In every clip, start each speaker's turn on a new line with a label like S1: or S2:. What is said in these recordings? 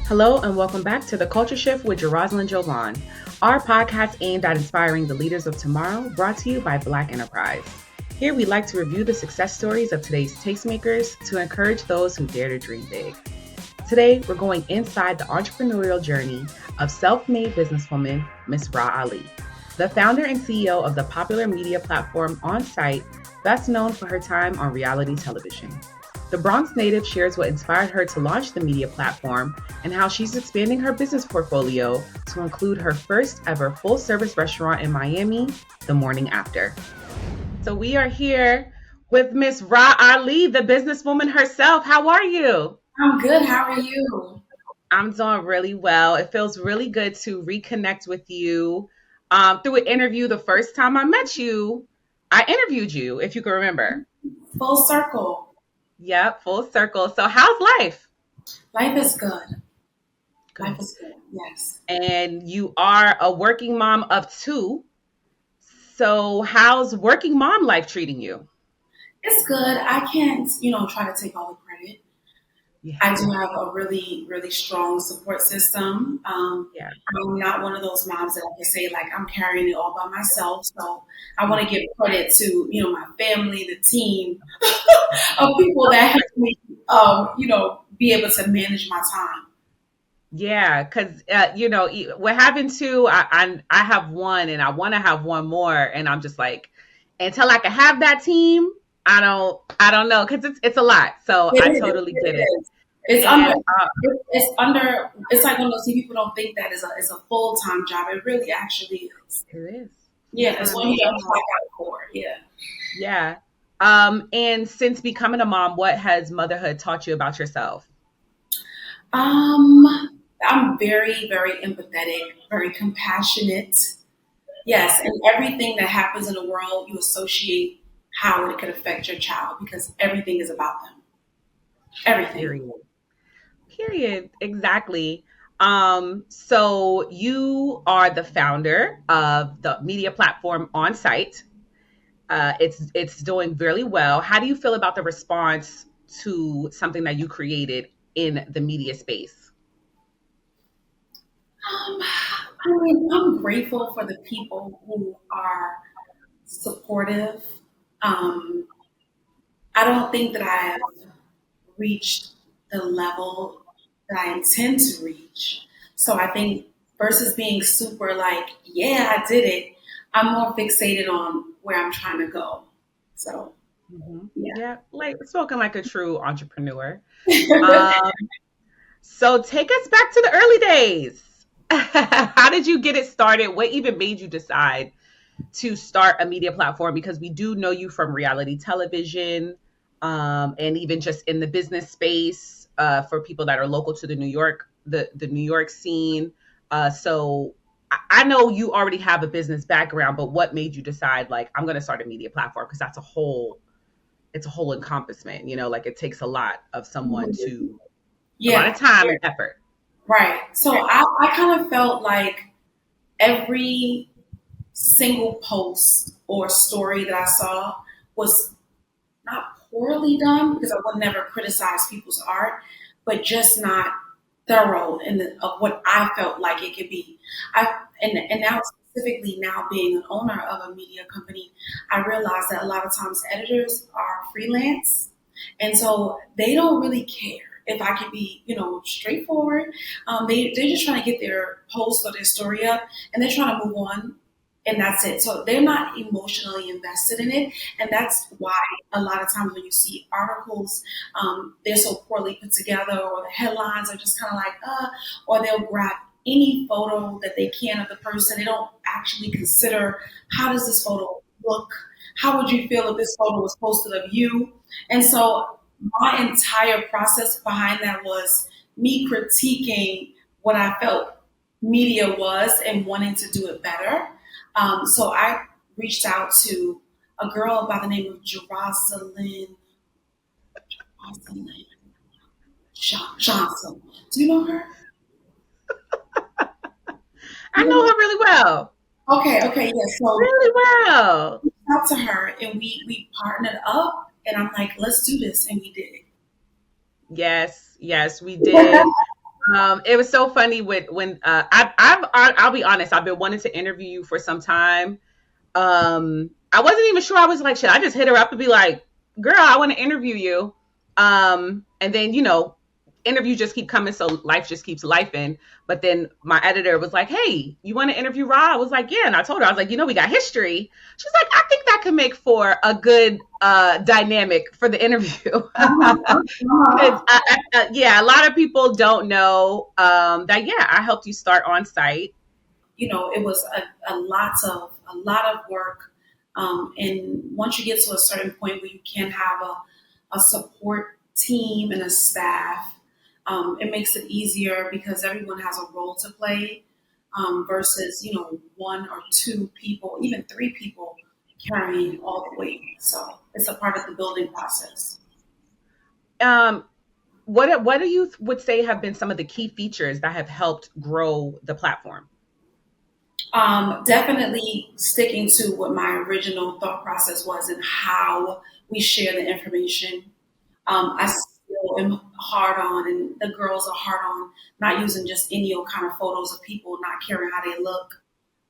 S1: Hello and welcome back to The Culture Shift with Rosalind Jovan, our podcast aimed at inspiring the leaders of tomorrow, brought to you by Black Enterprise. Here we like to review the success stories of today's tastemakers to encourage those who dare to dream big. Today, we're going inside the entrepreneurial journey of self-made businesswoman, Miss Rah Ali, the founder and CEO of the popular media platform Onsite, best known for her time on reality television. The Bronx native shares what inspired her to launch the media platform and how she's expanding her business portfolio to include her first ever full-service restaurant in Miami, The Morning After. So we are here with Miss Rah Ali, the businesswoman herself. How are you?
S2: I'm good. How are you?
S1: I'm doing really well. It feels really good to reconnect with you. Through an interview, the first time I met you, I interviewed you, if you can remember.
S2: Full circle.
S1: Yep, full circle. So how's life?
S2: Life is good. Life is good, yes.
S1: And you are a working mom of two. So how's working mom life treating you?
S2: It's good. I can't, try to take all the credit.
S1: Yeah.
S2: I do have a really, really strong support system.
S1: Yeah.
S2: I'm not one of those moms that I can say, like, I'm carrying it all by myself. So I want to give credit to, my family, the team of people that help me, be able to manage my time.
S1: Yeah, because we're having two. I have one, and I want to have one more, and I'm just like, until I can have that team, I don't know, because it's a lot. So I totally get it.
S2: It's under. It's like one of those people don't think that is a full-time job. It really actually is.
S1: It is.
S2: Yeah, it's what you don't clock out for. Yeah.
S1: Yeah. And since becoming a mom, what has motherhood taught you about yourself?
S2: I'm very, very empathetic, very compassionate. Yes, and everything that happens in the world, you associate how it could affect your child because everything is about them. Everything.
S1: Period. Exactly. So you are the founder of the media platform Onsite. It's doing really well. How do you feel about the response to something that you created in the media space?
S2: I'm grateful for the people who are supportive. Um, I don't think that I have reached the level that I intend to reach. So I think versus being super like, yeah, I did it, I'm more fixated on where I'm trying to go. So, yeah.
S1: Yeah, like spoken like a true entrepreneur. Um, so take us back to the early days. How did you get it started? What even made you decide to start a media platform? Because we do know you from reality television, and even just in the business space, for people that are local to the New York scene. So I know you already have a business background, but what made you decide, like, I'm going to start a media platform? Because it's a whole encompassment, like it takes a lot of someone to, a lot of time and effort.
S2: Right. So I kind of felt like every single post or story that I saw was not poorly done because I would never criticize people's art, but just not thorough of what I felt like it could be. And now specifically now being an owner of a media company, I realized that a lot of times editors are freelance, and so they don't really care if I could be, straightforward. They're just trying to get their post or their story up, and they're trying to move on, and that's it. So they're not emotionally invested in it, and that's why a lot of times when you see articles, they're so poorly put together, or the headlines are just kind of like, or they'll grab any photo that they can of the person. They don't actually consider, how does this photo look? How would you feel if this photo was posted of you? And so my entire process behind that was me critiquing what I felt media was and wanting to do it better. So I reached out to a girl by the name of Jocelyn Johnson. Do you know her?
S1: I know her really well.
S2: Okay, yeah. So
S1: really well.
S2: I reached out to her and we partnered up, and I'm like, let's do this, and we did it.
S1: Yes, we did. It was so funny when I'll be honest, I've been wanting to interview you for some time. I wasn't even sure. I was like, should I just hit her up and be like, girl, I want to interview you? And then, interviews just keep coming. So life just keeps lifing. But then my editor was like, hey, you want to interview Rah? I was like, yeah. And I told her, I was like, we got history. She's like, I think that could make for a good dynamic for the interview. Because, yeah, a lot of people don't know that, yeah, I helped you start Onsite.
S2: It was a lot of work. And once you get to a certain point where you can have a support team and a staff, it makes it easier because everyone has a role to play, versus one or two people, even three people carrying all the weight. So it's a part of the building process.
S1: Um, what do you would say have been some of the key features that have helped grow the platform?
S2: Definitely sticking to what my original thought process was and how we share the information. I still am hard on, and the girls are hard on not using just any old kind of photos of people, not caring how they look.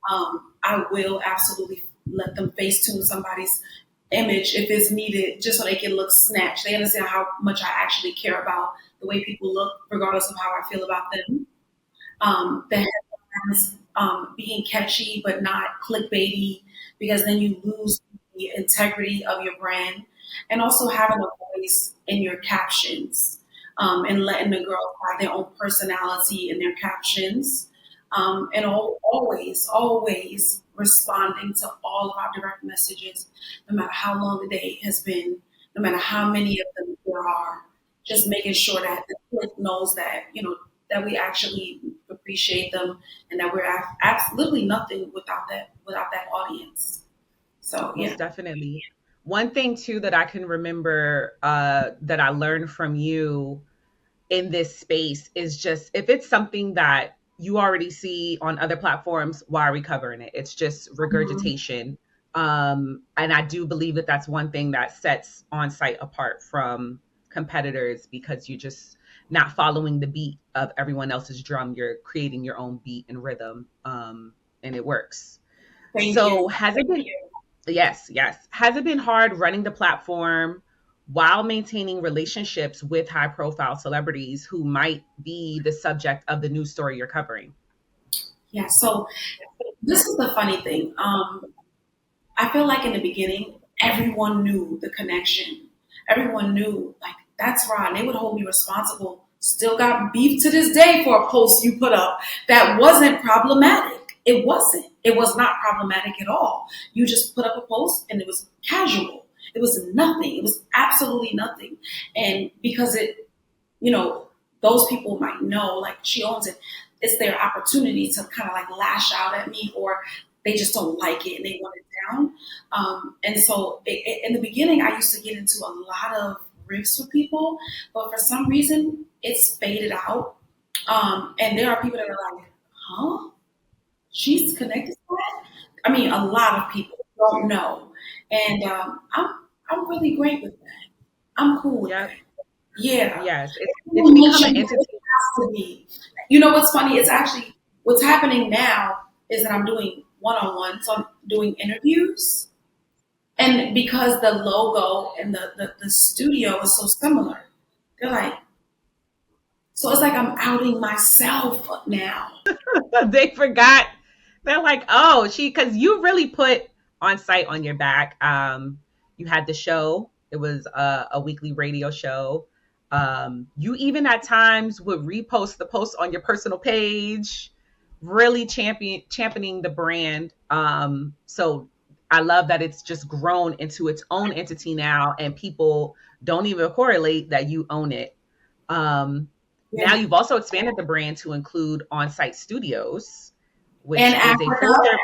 S2: I will absolutely let them Facetune somebody's image if it's needed, just so they can look snatched. They understand how much I actually care about the way people look, regardless of how I feel about them. The headlines being catchy but not clickbaity, because then you lose the integrity of your brand, and also having a voice in your captions, and letting the girls have their own personality in their captions, and always responding to all of our direct messages, no matter how long the day has been, no matter how many of them there are. Just making sure that the click knows that that we actually appreciate them, and that we're absolutely nothing without that audience. So
S1: Most
S2: yeah.
S1: definitely. One thing too that I can remember that I learned from you in this space is just if it's something that you already see on other platforms, why are we covering it? It's just
S2: Mhm.
S1: regurgitation. And I do believe that that's one thing that sets Onsite apart from competitors, because you're just not following the beat of everyone else's drum. You're creating your own beat and rhythm, and it works.
S2: Thank
S1: So
S2: you.
S1: has it been, yes, yes. Has it been hard running the platform while maintaining relationships with high profile celebrities who might be the subject of the news story you're covering?
S2: Yeah. So this is the funny thing. I feel like in the beginning, everyone knew the connection. Everyone knew, like, that's Rod. And they would hold me responsible. Still got beef to this day for a post you put up that wasn't problematic. It wasn't. It was not problematic at all. You just put up a post and it was casual. It was nothing. It was absolutely nothing. And because you know, those people might know, like, she owns it. It's their opportunity to kind of like lash out at me, or they just don't like it and they want it down. And so in the beginning, I used to get into a lot of riffs with people, but for some reason, it's faded out. And there are people that are like, huh? She's connected to that? I mean, a lot of people don't know. And I'm really great with that. I'm cool with that.
S1: Yep.
S2: Yeah.
S1: Yes. It's become an
S2: Mention it
S1: entity.
S2: has to be. You know what's funny? It's actually what's happening now is that I'm doing one-on-one, so I'm doing interviews, and because the logo and the studio is so similar, they're like, so it's like I'm outing myself now.
S1: They forgot. They're like, oh, because you really put Onsite on your back. You had the show. It was a weekly radio show. You even at times would repost the post on your personal page, really championing the brand. So I love that it's just grown into its own entity now, and people don't even correlate that you own it. Um, Now
S2: Yeah.
S1: you've also expanded the brand to include on-site studios,
S2: And
S1: which is a
S2: Africa,
S1: full service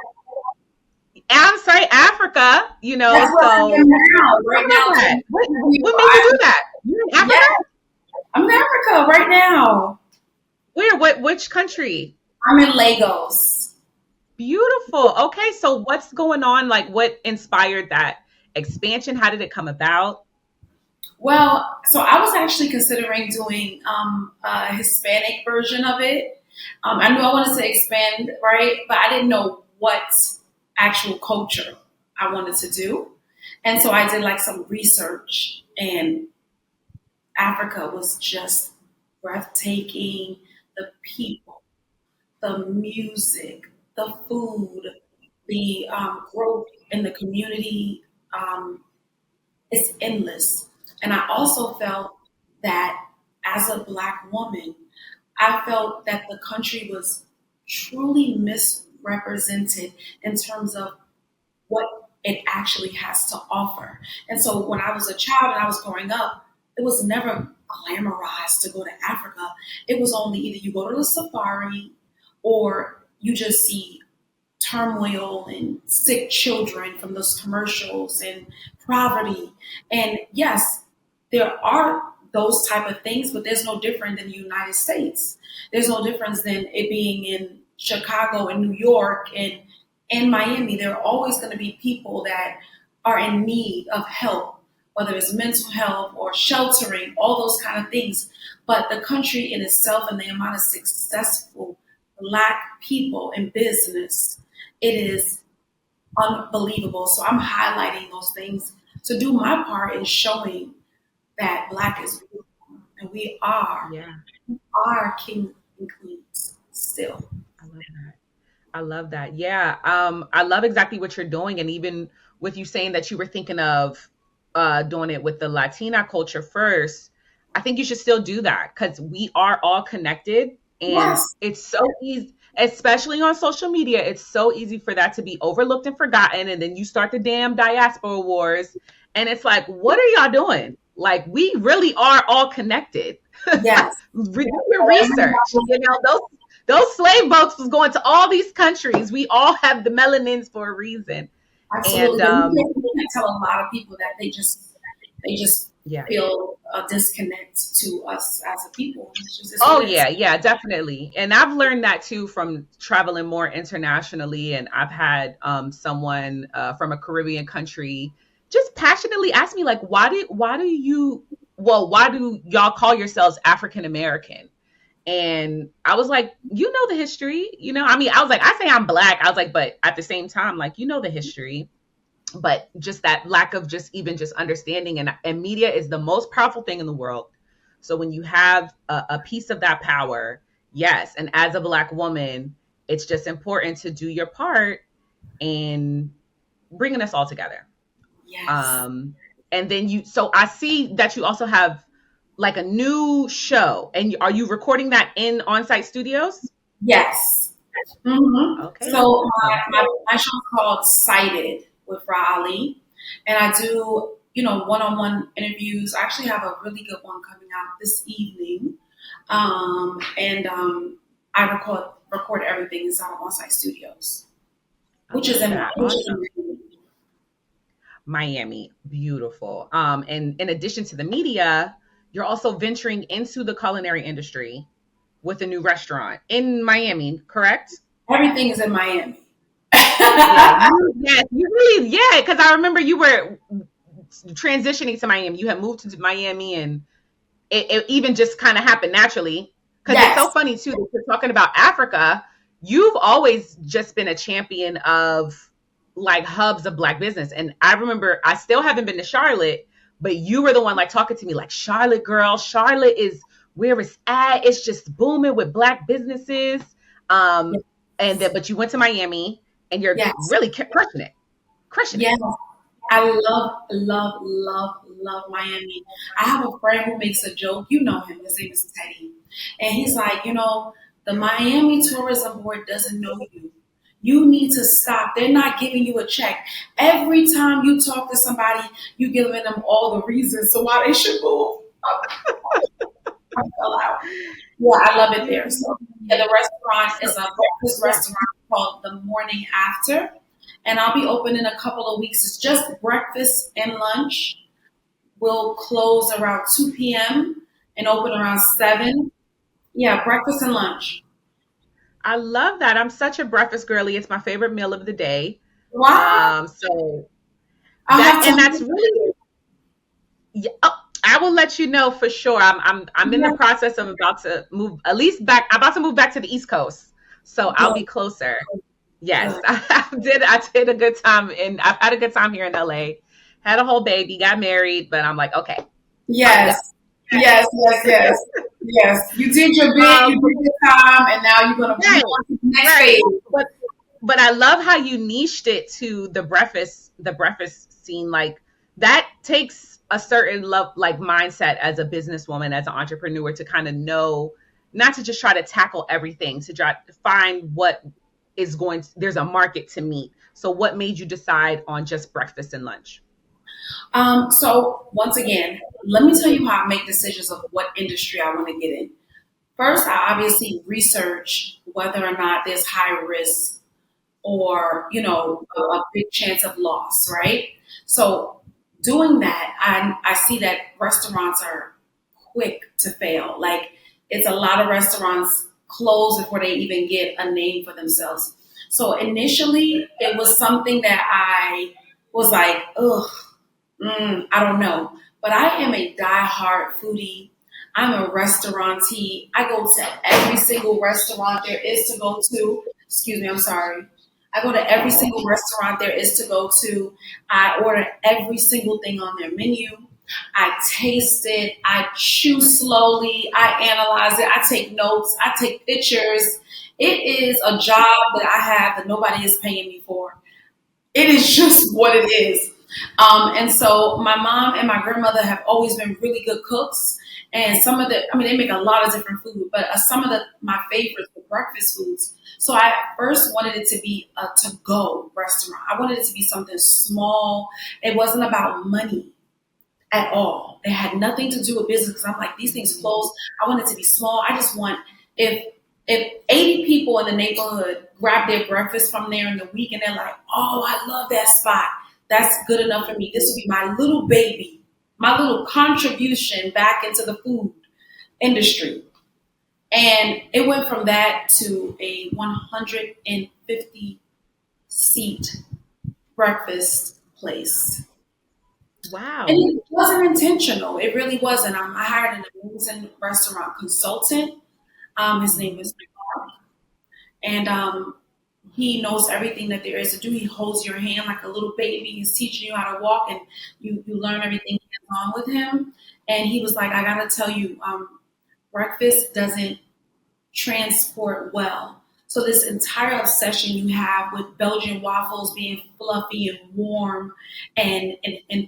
S1: on-site Africa,
S2: that's where I
S1: so
S2: am now.
S1: talk
S2: Right now,
S1: about that. What made you
S2: I,
S1: do that? You're in
S2: yeah,
S1: Africa?
S2: I'm in Africa right now.
S1: Where? Which country?
S2: I'm in Lagos.
S1: Beautiful. Okay, so what's going on? Like what inspired that expansion? How did it come about?
S2: Well, so I was actually considering doing a Hispanic version of it. I knew I wanted to expand, right? But I didn't know what actual culture I wanted to do. And so I did like some research, and Africa was just breathtaking. The people, the music, the food, the growth in the community. It's endless. And I also felt that as a Black woman, I felt that the country was truly misrepresented in terms of what it actually has to offer. And so when I was a child and I was growing up, it was never glamorized to go to Africa. It was only either you go to the safari or you just see turmoil and sick children from those commercials and poverty. And yes, there are those type of things, but there's no different than the United States. There's no difference than it being in Chicago and New York and Miami. There are always going to be people that are in need of help, whether it's mental health or sheltering, all those kind of things. But the country in itself and the amount of successful Black people in business, it is unbelievable. So I'm highlighting those things to do my part in showing that Black is beautiful and we
S1: Yeah,
S2: are kings and queens still.
S1: I love that. I love that. Yeah. I love exactly what you're doing. And even with you saying that you were thinking of doing it with the Latina culture first, I think you should still do that because we are all connected and
S2: Yes,
S1: it's so easy, especially on social media. It's so easy for that to be overlooked and forgotten. And then you start the damn diaspora wars. And it's like, what are y'all doing? Like, we really are all connected.
S2: yes.
S1: Do your research. You know, those slave boats was going to all these countries. We all have the melanins for a reason. And
S2: Absolutely. But you can tell a lot of people that they just
S1: yeah.
S2: feel a disconnect to us as a people. It's
S1: Oh
S2: what it is.
S1: yeah, yeah, definitely. And I've learned that too from traveling more internationally. And I've had someone from a Caribbean country just passionately ask me like, why do y'all call yourselves African American? And I was like, you know the history, you know. I mean, I was like, I say I'm Black. I was like, but at the same time, like, you know the history, but just that lack of just even just understanding, and media is the most powerful thing in the world. So when you have a piece of that power, yes, and as a Black woman, it's just important to do your part in bringing us all together.
S2: Yes.
S1: um and then so I see that you also have like a new show, and are you recording that in on-site studios?
S2: Yes. So
S1: Okay.
S2: my show is called Cited with Rah Ali, and I do one-on-one interviews. I actually have a really good one coming out this evening, and I record everything inside of on-site studios,
S1: I
S2: which is
S1: love
S2: in
S1: that.
S2: which is
S1: Awesome.
S2: in
S1: Miami, beautiful. And in addition to the media, you're also venturing into the culinary industry with a new restaurant in Miami, correct?
S2: everything is in Miami.
S1: Yeah, you really, yeah, because I remember you were transitioning to Miami. You had moved to Miami, and it even just kind of happened naturally. Because it's
S2: Yes,
S1: so funny too that you're talking about Africa. You've always just been a champion of like hubs of Black business, and I remember I still haven't been to Charlotte, but you were the one like talking to me like, Charlotte girl, Charlotte is where it's at. It's just booming with Black businesses. Um, and then but you went to Miami, and you're
S2: yes,
S1: really crushing it, crushing it.
S2: yes. I love Miami. I have a friend who makes a joke. You know him. His name is Teddy. And he's like, the Miami Tourism Board doesn't know you. You need to stop. They're not giving you a check. Every time you talk to somebody, you giving them all the reasons so why they should move. I fell out. Yeah, I love it there. So yeah, the restaurant is a breakfast
S1: Yeah.
S2: restaurant called The Morning After, and I'll be open in a couple of weeks. It's just breakfast and lunch. We'll close around 2 p.m. and open around 7. Yeah, breakfast and lunch.
S1: I love that. I'm such a breakfast girly. It's my favorite meal of the day.
S2: Wow.
S1: So
S2: I'll have
S1: that's
S2: to.
S1: really, yeah. Oh, I will let you know for sure. I'm in the
S2: Yeah,
S1: process of about to move at least back. I'm about to move back to the East Coast, so I'll be
S2: good,
S1: closer. Yes,
S2: good.
S1: I did a good time, and I've had a good time here in LA. Had a whole baby, got married, but I'm like, okay, time to go.
S2: Yes, yes, yes, yes, yes. You did your bit, you
S1: Um,
S2: did your time, and now you're gonna move
S1: right,
S2: on to the next
S1: right.
S2: phase.
S1: But I love how you niched it to the breakfast scene. Like that takes a certain love like mindset as a businesswoman, as an entrepreneur to kind of know not to just try to tackle everything, to try to find what is going to, there's a market to meet. So what made you decide on just breakfast and lunch?
S2: So once again, let me tell you how I make decisions of what industry I want to get in. First, I obviously research whether or not there's high risk or a big chance of loss, right? So doing that, I see that restaurants are quick to fail. Like it's a lot of restaurants close before they even get a name for themselves. So initially, it was something that I was like, ugh, I don't know. But I am a die-hard foodie. I'm a restaurantee. I go to every single restaurant there is to go to. Excuse me, I'm sorry. I go to every single restaurant there is to go to. I order every single thing on their menu. I taste it. I chew slowly. I analyze it. I take notes. I take pictures. It is a job that I have that nobody is paying me for. It is just what it is. And so my mom and my grandmother have always been really good cooks. And some of the, I mean, they make a lot of different food, but some of my favorites were breakfast foods. So I first wanted it to be a to-go restaurant. I wanted it to be something small. It wasn't about money at all. It had nothing to do with business because I'm like, these things close. I want it to be small. I just want if if 80 people in the neighborhood grab their breakfast from there in the week and they're like, oh, I love that spot. That's good enough for me. This will be my little baby, my little contribution back into the food industry. And it went from that to a 150 seat breakfast place. And
S1: Wow.
S2: it wasn't intentional. It really wasn't. I hired an amazing restaurant consultant. His name is Mark, and he knows everything that there is to do. He holds your hand like a little baby. He's teaching you how to walk, and you learn everything hands on with him. And he was like, I gotta tell you, breakfast doesn't transport well. So this entire obsession you have with Belgian waffles being fluffy and warm and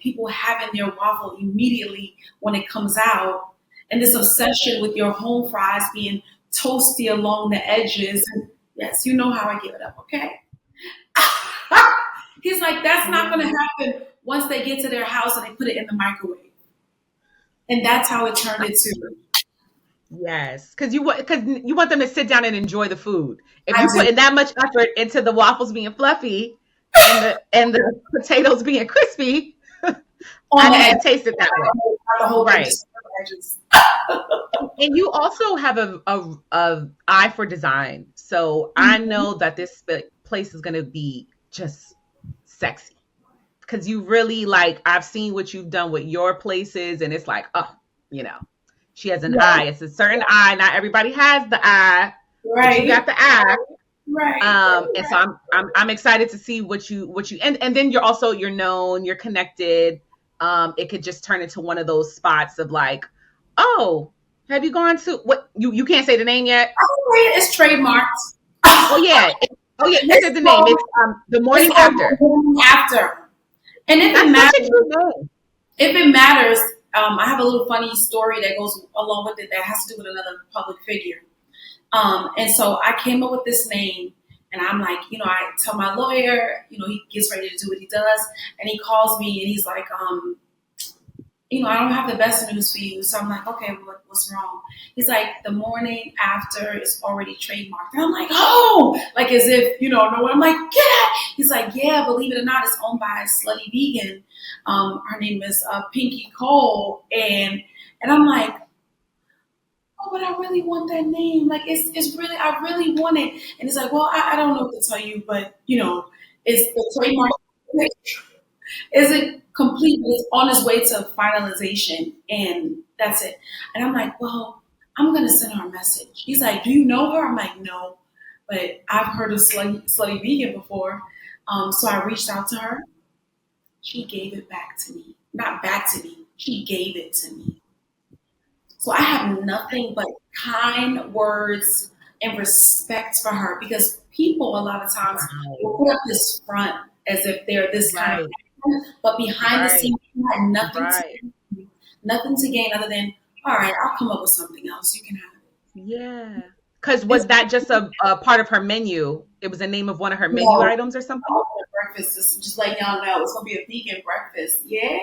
S2: people having their waffle immediately when it comes out, and this obsession with your home fries being toasty along the edges. And yes, you know how I give it up, okay? He's like, that's not gonna happen once they get to their house and they put it in the microwave. And that's how it turned into.
S1: Yes, because you want them to sit down and enjoy the food. If
S2: I
S1: you put
S2: do
S1: in that much effort into the waffles being fluffy and the potatoes being crispy,
S2: on
S1: I
S2: the
S1: need
S2: edge,
S1: to taste it that way.
S2: not the whole thing,
S1: Right.
S2: just on the edges.
S1: And you also have a eye for design. So I know that this place is going to be just sexy because you really like, I've seen what you've done with your places, and it's like, oh, you know, she has an
S2: Yeah,
S1: eye. It's a certain eye. Not everybody has the eye, but you
S2: right,
S1: got the eye.
S2: right.
S1: And so I'm excited to see what you and then you're known, you're connected. It could just turn into one of those spots of like, oh, have you gone to what you can't say the name yet?
S2: It's trademarked.
S1: Oh yeah, oh yeah, you
S2: It's
S1: said the name.
S2: called,
S1: It's the
S2: it's
S1: morning
S2: called
S1: after.
S2: after. And
S1: That's such a cute name.
S2: if it matters, I have a little funny story that goes along with it that has to do with another public figure. And so I came up with this name, and I'm like, I tell my lawyer, he gets ready to do what he does, and he calls me and he's like, I don't have the best news for you. So I'm like, okay, what's wrong? He's like, the morning after is already trademarked. And I'm like, oh, like as if, no one. I'm like, yeah. He's like, yeah, believe it or not, it's owned by a slutty vegan. Her name is Pinky Cole. And I'm like, oh, but I really want that name. Like, it's really, I really want it. And he's like, well, I don't know what to tell you, but, it's the trademark. isn't complete, but it's on its way to finalization, and that's it. And I'm like, well, I'm gonna send her a message. He's like, do you know her? I'm like, no, but I've heard of Slutty Vegan before. So I reached out to her. She gave it back to me. Not back to me. She gave it to me. So I have nothing but kind words and respect for her because people a lot of times will put up this front as if they're this kind of person, but behind the scenes, you had nothing to gain other than, all right, I'll come up with something else. You can have it.
S1: Yeah. Because was that just a part of her menu? It was the name of one of her menu items or something?
S2: Breakfast, just letting y'all know it's going to be a vegan breakfast. Yeah.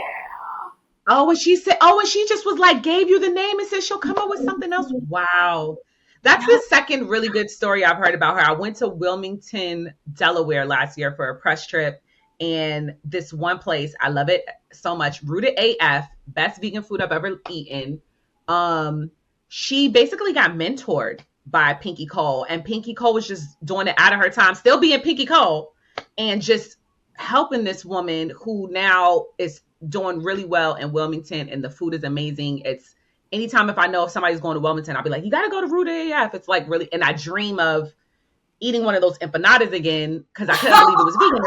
S1: Oh, and she said, oh, and she just was like, gave you the name and said she'll come up with something else. Wow. That's the second really good story I've heard about her. I went to Wilmington, Delaware last year for a press trip. And this one place, I love it so much. Rooted AF, best vegan food I've ever eaten. She basically got mentored by Pinky Cole. And Pinky Cole was just doing it out of her time, still being Pinky Cole, and just helping this woman who now is doing really well in Wilmington, and the food is amazing. It's anytime if I know if somebody's going to Wilmington, I'll be like, you got to go to Rooted AF. It's like really, and I dream of eating one of those empanadas again because I couldn't believe it was vegan.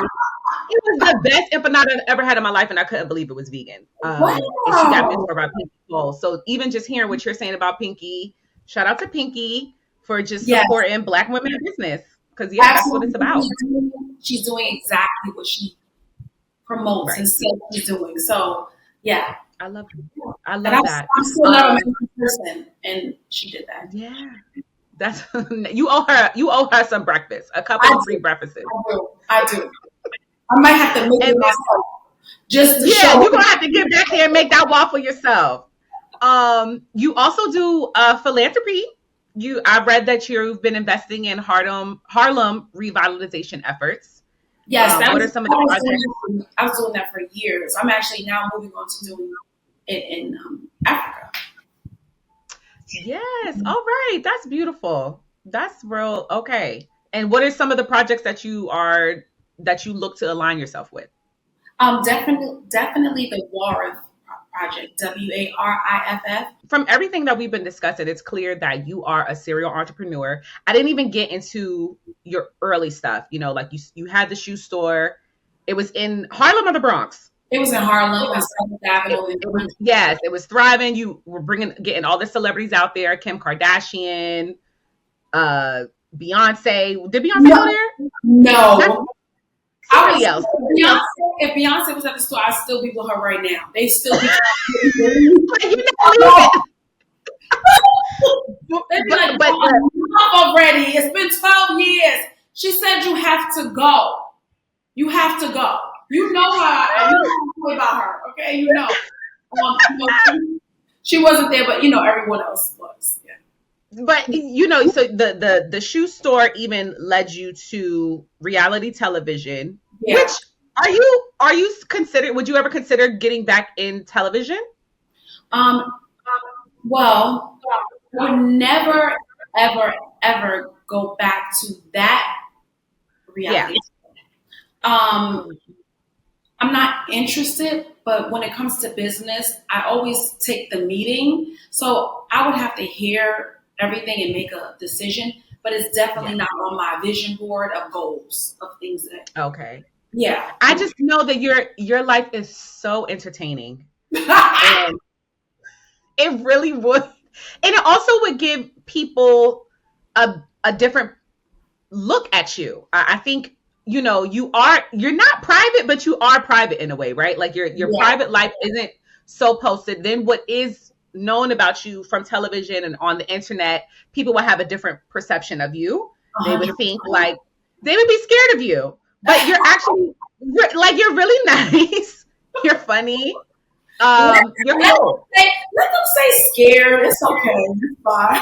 S1: It was the best empanada I've ever had in my life, and I couldn't believe it was vegan.
S2: Wow.
S1: And she got mentored by Pinky Cole. So even just hearing what you're saying about Pinky, shout out to Pinky for just supporting Black women in business. Because that's what it's about.
S2: She's doing exactly what she promotes and says she's doing. So yeah,
S1: I love it. I love that.
S2: I'm still not a Mexican person, and she did that.
S1: Yeah, that's you owe her some breakfast, a couple of free breakfasts.
S2: I do. I might have to make it myself. Just to show.
S1: You're gonna have to get back there and make that waffle yourself. You also do philanthropy. I read that you've been investing in Harlem revitalization efforts.
S2: Yes,
S1: what are some of the projects?
S2: I was doing that for years. I'm actually now moving on to doing it in Africa.
S1: Yes. All right. That's beautiful. That's real. Okay. And what are some of the projects that you look to align yourself with?
S2: Definitely the WARIF project, WARIFF.
S1: From everything that we've been discussing, it's clear that you are a serial entrepreneur. I didn't even get into your early stuff. You know, like you had the shoe store. It was in Harlem or the Bronx?
S2: It was in Harlem and Seventh Avenue.
S1: Yes, it was thriving. You were getting all the celebrities out there. Kim Kardashian, Beyonce. Did Beyonce go there?
S2: No.
S1: Somebody else.
S2: If Beyonce was at the store, I'd still be with her right now. They still be. They'd be like, already. It's been 12 years. She said you have to go. You have to go. You know her, and you know about her. Okay, you know. She wasn't there, but everyone else was. Yeah.
S1: But so the shoe store even led you to reality television. Yeah. Which are you considered? Would you ever consider getting back in television?
S2: Well, I would never, ever go back to that reality. Yeah. I'm not interested, but when it comes to business, I always take the meeting. So I would have to hear everything and make a decision, but it's definitely not on my vision board of goals of things that.
S1: Okay.
S2: Yeah.
S1: I just know that your life is so entertaining. And it really would. And it also would give people a different look at you. I think, you're not private, but you are private in a way, right? Like your private life isn't so posted. Then what is known about you from television and on the internet, people will have a different perception of you. They would think they would be scared of you, but you're actually you're really nice. You're funny.
S2: Let them say scared. It's okay. It's fine.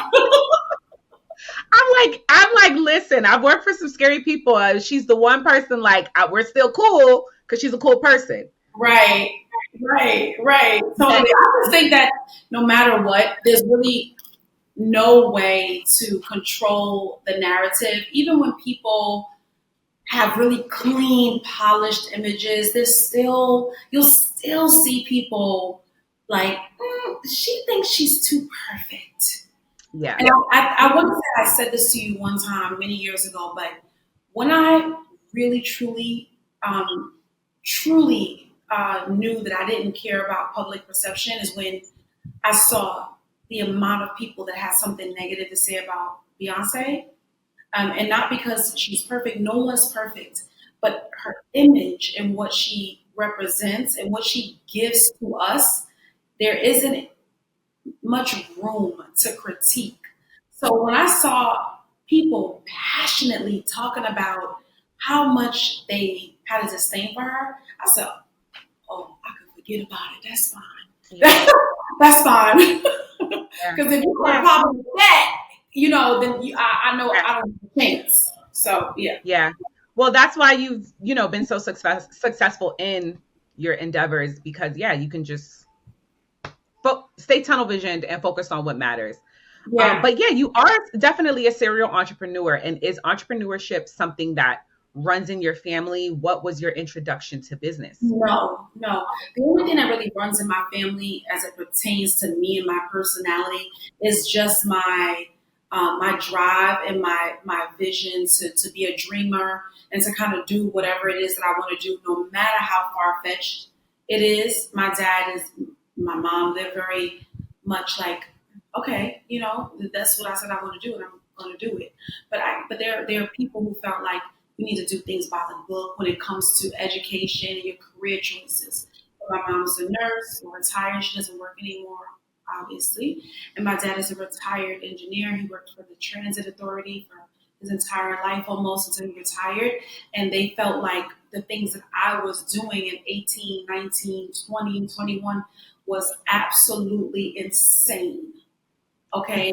S1: I'm like, listen, I've worked for some scary people. She's the one person we're still cool because she's a cool person.
S2: Right. So I just think that no matter what, there's really no way to control the narrative. Even when people have really clean, polished images. You'll still see people like, she thinks she's too perfect.
S1: Yeah.
S2: And I want to say I said this to you one time many years ago, but when I really, truly knew that I didn't care about public perception is when I saw the amount of people that had something negative to say about Beyonce. And not because she's perfect, no one's perfect, but her image and what she represents and what she gives to us, there isn't much room to critique. So when I saw people passionately talking about how much they had a disdain for her, I said, oh, I could forget about it. That's
S1: Yeah.
S2: fine. That's fine.
S1: Yeah.
S2: Because if you have a
S1: Yeah.
S2: problem with that, then I know
S1: Yeah.
S2: I don't have a chance. So yeah.
S1: Yeah. Well, that's why you've, been so successful in your endeavors because yeah, you can just stay tunnel visioned and focus on what matters.
S2: Yeah.
S1: But yeah, you are definitely a serial entrepreneur. And is entrepreneurship something that runs in your family? What was your introduction to business?
S2: No, no. The only thing that really runs in my family as it pertains to me and my personality is just my drive and my vision to be a dreamer and to kind of do whatever it is that I want to do, no matter how far fetched it is. My mom, they're very much like, okay, that's what I said I want to do, and I'm going to do it. But there are people who felt like you need to do things by the book when it comes to education and your career choices. My mom is a nurse, retired. She doesn't work anymore, obviously. And my dad is a retired engineer. He worked for the Transit Authority for his entire life almost until he retired. And they felt like the things that I was doing in 18, 19, 20, 21 was absolutely insane. Okay.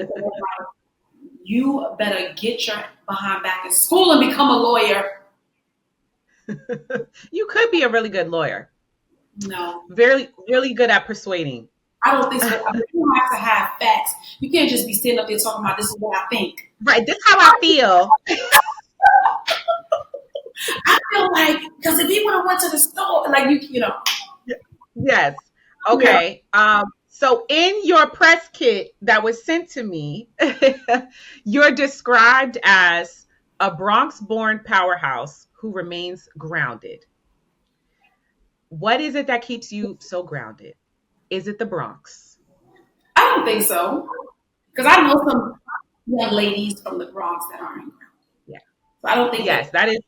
S2: You better get your behind back in school and become a lawyer.
S1: You could be a really good lawyer.
S2: No,
S1: Very, really good at persuading.
S2: I don't think so. I mean, you have to have facts. You can't just be sitting up there talking about this is what I think.
S1: Right. This is how I feel.
S2: I feel like because if he would have went to the store, like
S1: Yes.
S2: yeah.
S1: Okay. So in your press kit that was sent to me, you're described as a Bronx-born powerhouse who remains grounded. What is it that keeps you so grounded? Is it the Bronx?
S2: I don't think so because I know some young ladies from the Bronx that aren't.
S1: Yeah.
S2: So I don't think that.
S1: Yes, that is.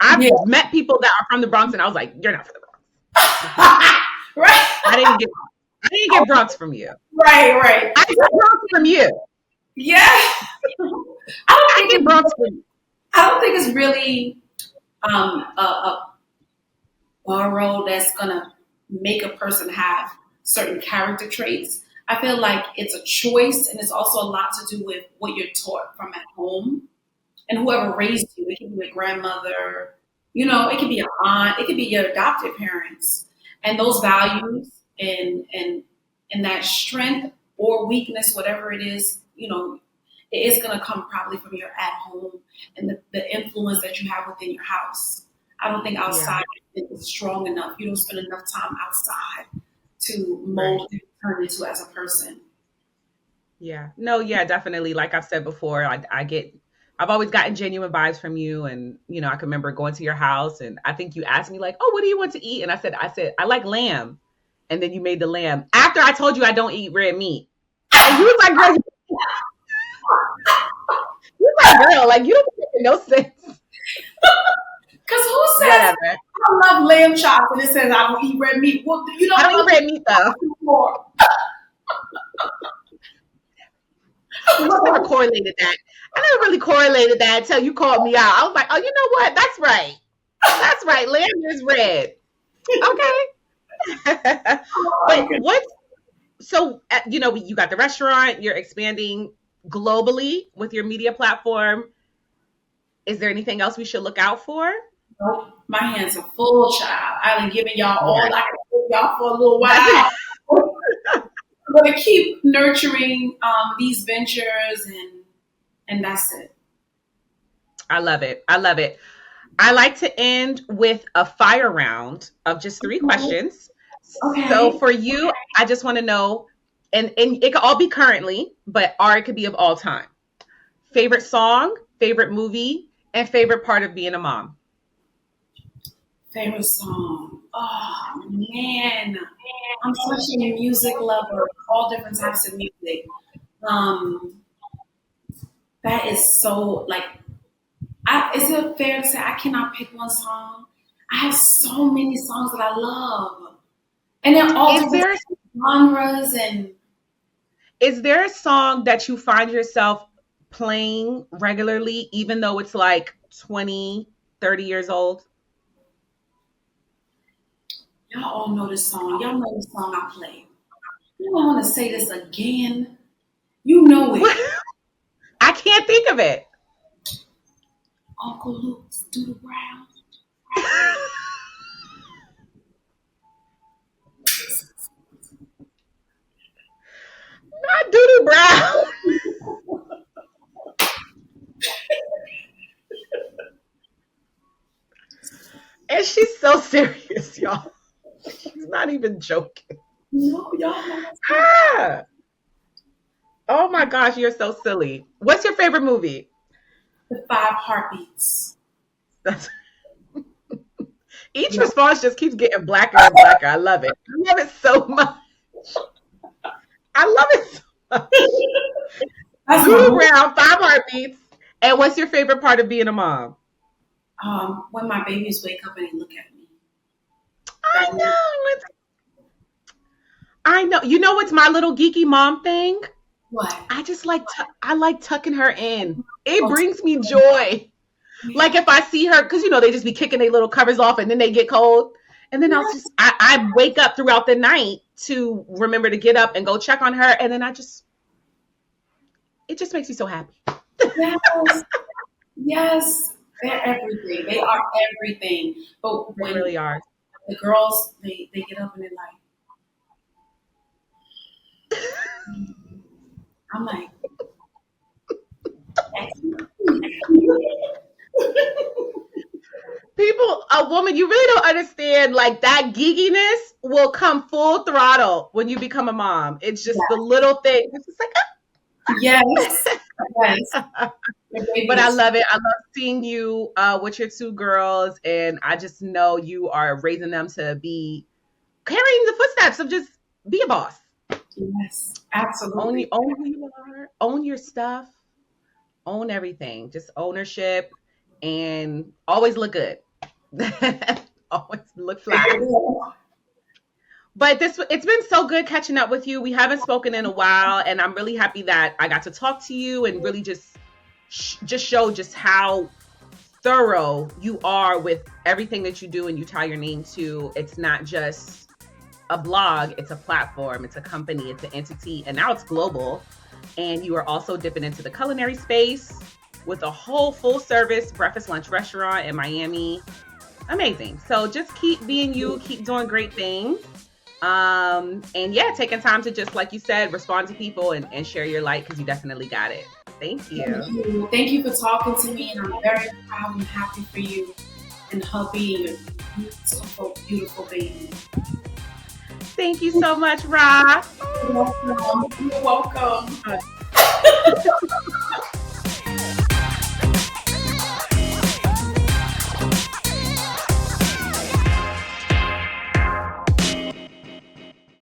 S1: I've
S2: Yeah.
S1: met people that are from the Bronx, and I was like, "You're not from the Bronx."
S2: Right.
S1: I didn't get. I didn't get Bronx from you.
S2: Right.
S1: I get Bronx from you.
S2: Yeah.
S1: I get Bronx from you.
S2: I don't think it's really a borrow that's gonna make a person have certain character traits. I feel like it's a choice, and it's also a lot to do with what you're taught from at home and whoever raised you. It can be a grandmother, it can be an aunt, it could be your adopted parents, and those values and that strength or weakness, whatever it is, it is going to come probably from your at home and the influence that you have within your house. I don't think
S1: Yeah.
S2: outside is strong enough. You don't spend enough time outside to
S1: Right.
S2: mold and turn into as a person.
S1: Yeah. No, yeah, definitely. Like I've said before, I've always gotten genuine vibes from you. And, I can remember going to your house and I think you asked me like, oh, what do you want to eat? And I said, I like lamb. And then you made the lamb after I told you I don't eat red meat. And you was like, girl, you don't make no sense.
S2: Because who says
S1: Whatever.
S2: I love lamb chops and it says I don't eat red meat? Well, you don't
S1: I don't eat red meat though.
S2: more.
S1: I just never correlated that. I never really correlated that until you called me out. I was like, oh, you know what? That's right. That's right. Lamb is red. Okay. But you got the restaurant, you're expanding globally with your media platform. Is there anything else we should look out for?
S2: Nope. My hands are full, child. I've been giving y'all all
S1: Yeah.
S2: I can give y'all for a little while. I'm going to keep nurturing these ventures and that's it.
S1: I love it. I love it. I like to end with a fire round of just three questions. So
S2: Okay.
S1: for you, I just want to know, and it could all be currently, but or it could be of all time. Favorite song, favorite movie, and favorite part of being a mom.
S2: Favorite song. Oh man, I'm such a music lover. All different types of music. Um, that is so like. Is it fair to say I cannot pick one song? I have so many songs that I love, and they're all
S1: Is
S2: different
S1: there
S2: genres. And
S1: is there a song that you find yourself playing regularly, even though it's like 20, 30 years old?
S2: y'all all know this song. Y'all know the song I play. You don't want to say this again. You know it.
S1: I can't think of it.
S2: Uncle Luke's Do the Brown.
S1: Not Doodoo Brown. And she's so serious, y'all. She's not even joking.
S2: No, y'all know that song.
S1: Ah, oh my gosh, you're so silly. What's your favorite movie?
S2: The Five Heartbeats.
S1: That's, each
S2: Yeah.
S1: response just keeps getting blacker and blacker. I love it. I love it so much. I love it so much.
S2: That's my
S1: Doodoo
S2: movie.
S1: Brown, Five Heartbeats. And what's your favorite part of being a mom?
S2: When my babies wake up and they look at me.
S1: I
S2: That means
S1: know. I know. You know what's my little geeky mom thing?
S2: what?
S1: I just like I like tucking her in. It
S2: Oh,
S1: brings me joy. Like
S2: yeah.
S1: if I see her, because they just be kicking their little covers off and then they get cold. And then
S2: Yes,
S1: I wake up throughout the night to remember to get up and go check on her. And then it just makes me so happy.
S2: yes, yes. They're everything. They are everything. But
S1: They
S2: when
S1: really are.
S2: the girls, they get up and they're like, I'm like, excellent.
S1: A woman, you really don't understand. Like that geekiness will come full throttle when you become a mom. It's just the little thing. It's just like,
S2: Yes, yes. The
S1: but
S2: baby
S1: I
S2: is
S1: love it. I love seeing you with your two girls, and I just know you are raising them to be carrying the footsteps of just be a boss.
S2: yes, absolutely.
S1: Own who you are. Own your stuff. Own everything. Just ownership, and always look good. Always look fly. But it's been so good catching up with you. We haven't spoken in a while, and I'm really happy that I got to talk to you and really just show just how thorough you are with everything that you do and you tie your name to. It's not just a blog, it's a platform, it's a company, it's an entity, and now it's global. And you are also dipping into the culinary space with a whole full service breakfast lunch restaurant in Miami. Amazing. So just keep being you, keep doing great things. And yeah, taking time to just, like you said, respond to people and share your light because you definitely got it. Thank you.
S2: Thank you. Thank you for talking to me, and I'm very proud and happy for you and hubby and your beautiful, beautiful baby.
S1: Thank you so much, Rah.
S2: You're welcome. You're welcome.